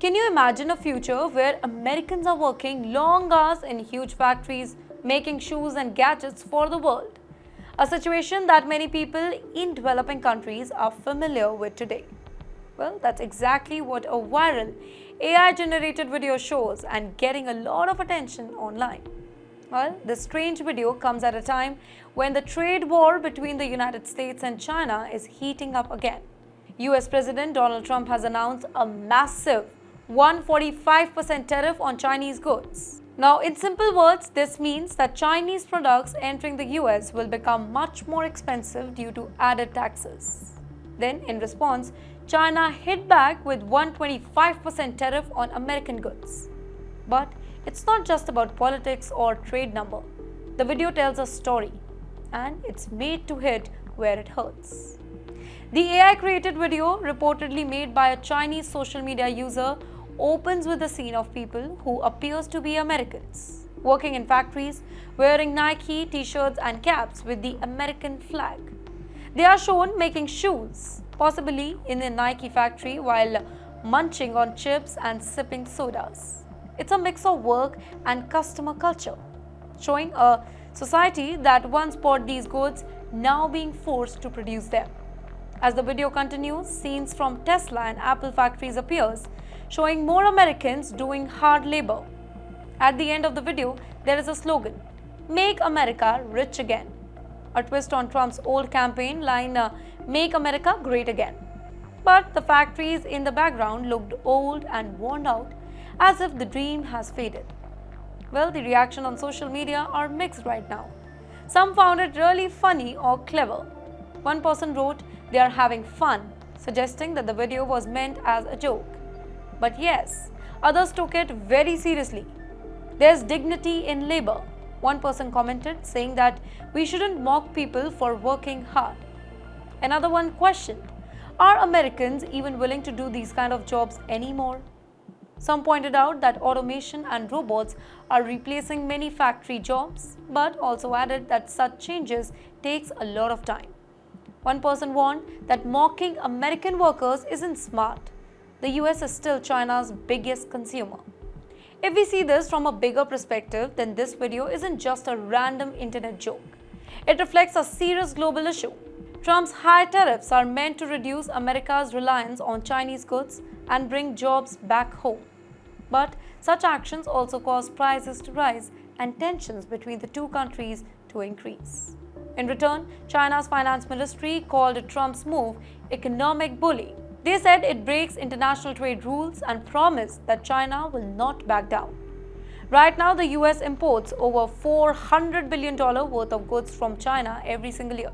Can you imagine a future where Americans are working long hours in huge factories, making shoes and gadgets for the world? A situation that many people in developing countries are familiar with today. Well, that's exactly what a viral AI generated video shows and getting a lot of attention online. Well, this strange video comes at a time when the trade war between the United States and China is heating up again. US President Donald Trump has announced a massive 145% tariff on Chinese goods. Now, in simple words, this means that Chinese products entering the US will become much more expensive due to added taxes. Then, in response, China hit back with 125% tariff on American goods. But it's not just about politics or trade number. The video tells a story, and it's made to hit where it hurts. The AI created video, reportedly made by a Chinese social media user, opens with a scene of people who appears to be Americans, working in factories, wearing Nike t-shirts and caps with the American flag. They are shown making shoes, possibly in a Nike factory, while munching on chips and sipping sodas. It's a mix of work and customer culture, showing a society that once bought these goods now being forced to produce them. As the video continues, scenes from Tesla and Apple factories appears, showing more Americans doing hard labor. At the end of the video, there is a slogan, "Make America Rich Again," a twist on Trump's old campaign line, "Make America Great Again." But the factories in the background looked old and worn out, as if the dream has faded. Well, the reaction on social media are mixed right now. Some found it really funny or clever. One person wrote, "They are having fun," suggesting that the video was meant as a joke. But yes, others took it very seriously. "There's dignity in labor," one person commented, saying that we shouldn't mock people for working hard. Another one questioned, "Are Americans even willing to do these kind of jobs anymore?" Some pointed out that automation and robots are replacing many factory jobs, but also added that such changes takes a lot of time. One person warned that mocking American workers isn't smart. The US is still China's biggest consumer. If we see this from a bigger perspective, then this video isn't just a random internet joke. It reflects a serious global issue. Trump's high tariffs are meant to reduce America's reliance on Chinese goods and bring jobs back home. But such actions also cause prices to rise and tensions between the two countries to increase. In return, China's finance ministry called Trump's move economic bullying. They said it breaks international trade rules and promised that China will not back down. Right now, the US imports over $400 billion worth of goods from China every single year.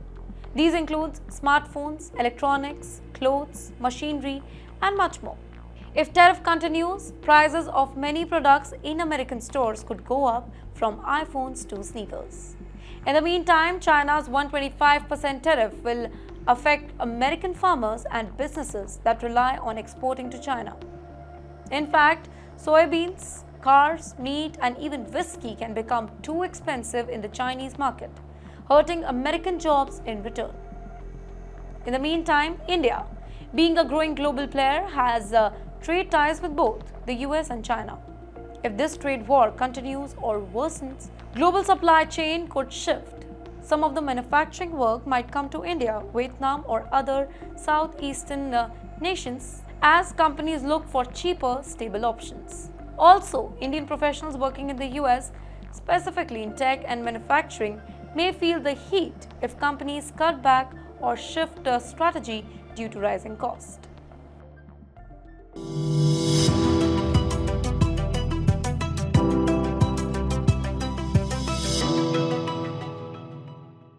These include smartphones, electronics, clothes, machinery, and much more. If tariff continues, prices of many products in American stores could go up, from iPhones to sneakers. In the meantime, China's 125% tariff will affect American farmers and businesses that rely on exporting to China. In fact, soybeans, cars, meat, and even whiskey can become too expensive in the Chinese market, hurting American jobs in return. In the meantime, India, being a growing global player, has trade ties with both the US and China. If this trade war continues or worsens, global supply chain could shift. Some of the manufacturing work might come to India, Vietnam, or other southeastern nations as companies look for cheaper, stable options. Also, Indian professionals working in the US, specifically in tech and manufacturing, may feel the heat if companies cut back or shift a strategy due to rising cost.